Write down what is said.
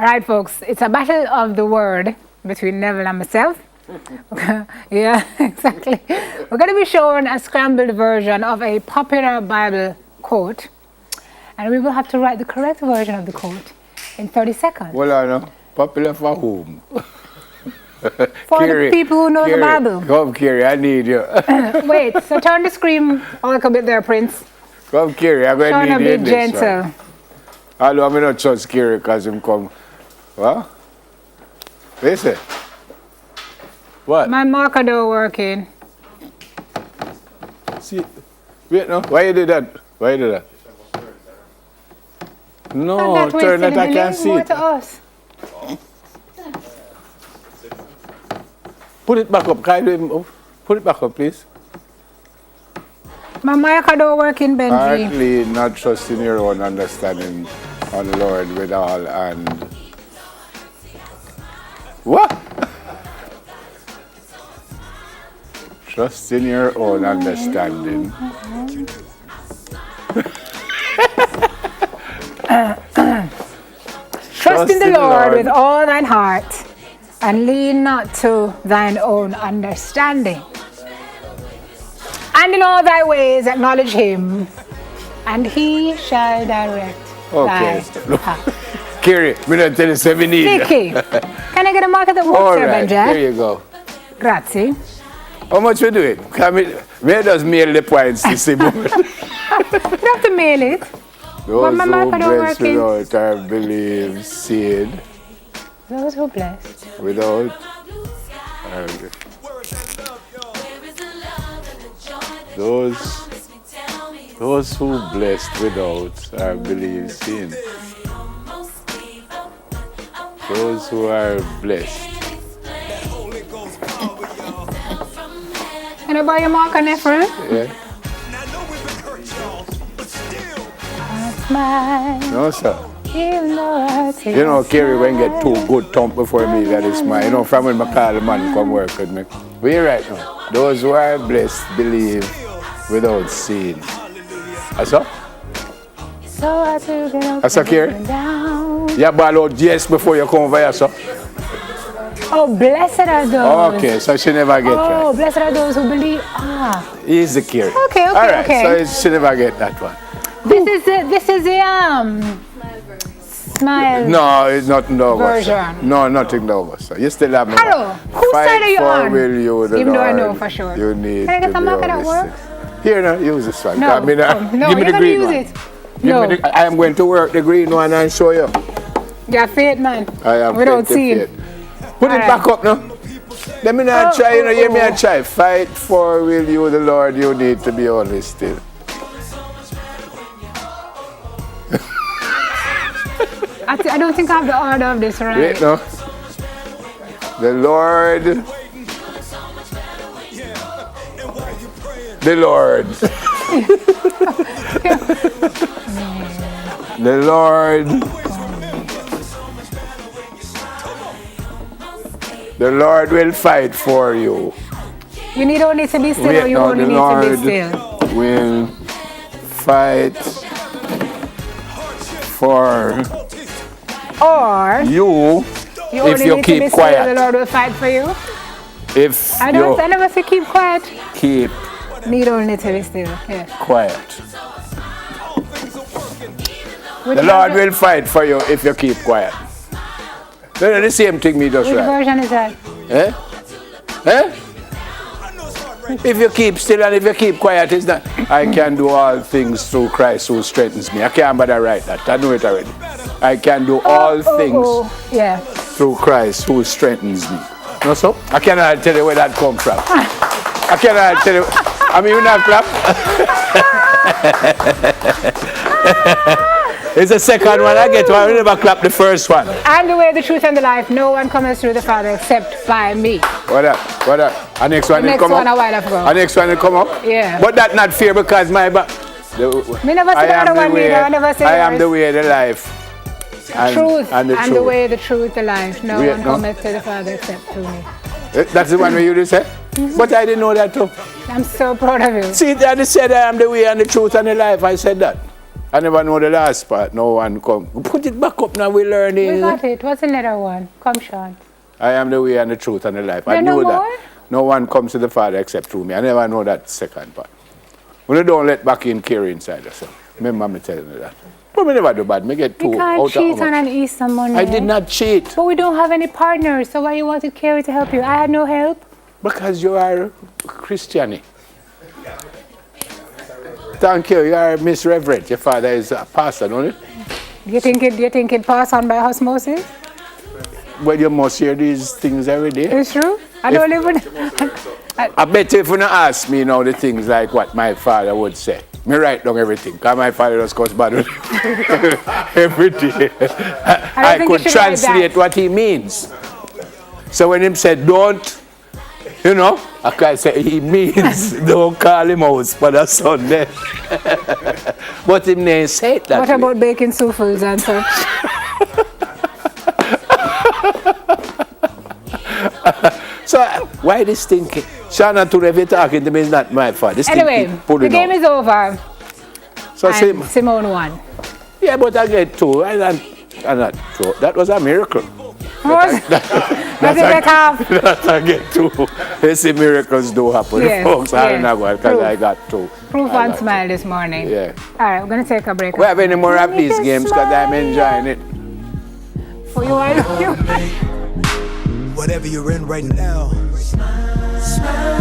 All right, folks, it's a battle of the word between Neville and myself. Yeah, exactly. We're going to be showing a scrambled version of a popular Bible quote, and we will have to write the correct version of the quote in 30 seconds. Well, I know. Popular for whom? For the people who know the Bible. Come, Kerry, I need you. Wait, so turn the screen a little bit there, Prince. Come, Kerry, I'm going to Turn a need you bit in this gentle. one. Although I'm not trust Kerry because him come. What? Listen. What? My marker don't working. See, wait, no. Why you did that? Why you did that? No, turn that, I can't see more it. to us. Put it back up. Can you do it? Put it back up, please. My marker don't working, Benji. Partly not trusting your own understanding on the Lord with all and... What? Trust in your own understanding. Trust in the Lord with all thine heart, and lean not to thine own understanding. And in all thy ways acknowledge him, and he shall direct Okay. thy path. Kerry, me not tell you 7 need. Vicky, can I get a mark that All works here, right, Benja? here you go. Grazie. How much we do it? Can me just mail the points to see more. You don't have to mail it. Those my who marker don't bless working. without are believe seed Those who blessed. without are those who blessed without are believe seed. Those who are blessed. Can I buy your marker, Nephew? Yeah? Mine, No, sir. even though I take You know, Kerry, when get too good thump before me, that is mine. You know, from when I call the man come work with me. We're right now. Those who are blessed believe without seeing. That's all? So I took it up That's a Kerry? and down. You ball out yes before you come over here, sir. Oh, blessed are those. Okay, so she never get Oh, right. blessed are those who believe. Ah, Easy, Kerry. Okay, All right, okay. so she never get that one. this is the smile. No, it's nothing over. Version. No, nothing over, sir. You still have me. Hello, whose side are you Fight for on? will you, the Even though I know Lord. for sure. You need Can I get to some be marker that holistic. works? Here, no, use this one. No, I mean, no, give me you're the gonna green use one. it. Give No, me the, I am going to work the green one and show you. you're faith, man. I am Without faith to seeing. faith. Put it Alright. back up now. Let me not try, you know, hear me a try. Fight for will you, the Lord, you need to be holy still. I don't think I have the order of this right. Wait, no. The Lord. The Lord. The Lord. The Lord will fight for you. You need only to be still, or you only the need Lord to be still. will fight for Or you you if only you need to be keep still, the quiet. Lord will fight for you. If I you never say keep quiet. keep Need only to be still. Yeah. quiet. Which The Lord version- will fight for you if you keep quiet. No, the same thing me just Which right. version is that? Eh? Eh? If you keep still and if you keep quiet, it's not. I can do all things through Christ who strengthens me. I can't bother write that. I know it already. I can do all things Yeah. through Christ who strengthens me. No, so? I cannot tell you where that comes from. I cannot tell you. I mean, you not clap. It's the second one I get. I never clap the first one. I'm the way, the truth, and the life. No one comes through the Father except by me. What up? What up? The next one will Next come one a up. while ago. The next one will come up. Yeah. But that's not fair because my Me never say the other one neither. I never say I am yours. the way, the life. And, Truth. and the I'm truth. the way, the truth, the life. No Wait, one no? cometh to the Father except through me. That's the one where you just say? But I didn't know that too. I'm so proud of you. See, I just said I am the way and the truth and the life. I said that. I never know the last part. No one come. Put it back up now, we're learning. We got it. What's another one? Come, Sean. I am the way and the truth and the life. I There knew no that. more? No one comes to the Father except through me. I never know that second part. When you don't let back in carry inside yourself. Remember me telling you that. But me never do bad. Me get two You out can't of cheat how on much? an Easter Monday. I did not cheat. But we don't have any partners, so why you wanted Carrie to help you? I had no help. Because you are Christian. Thank you. You are Miss Reverend. Your father is a pastor, don't you? You think it passed on by osmosis? Well, you must hear these things every day. It's true. I don't live with. I bet if you not ask me now the things like what my father would say. Me write down everything. Because my father just goes bad with every day. I think could you should write translate that. what he means. So when him said don't, you know, I can say he means don't call him out for the Sunday. But him didn't say it that What way. about baking souffles and such? So why this thinking? Shana, to if you're talking to me, it's not my fault. This thing Anyway, keep the pulling game out. is over. So And Simone won. yeah, but I get two. I'm not two. That was a miracle. Does it get half? That I get two. You see, miracles do happen. Yes, Folks, I don't yes. know because Proof. I got two. Proof I and got smile this morning. two. Yeah. All right, we're going to take a break. We have any more of these Make a games because I'm smile. enjoying it. For you are. Whatever you're in right now, smile.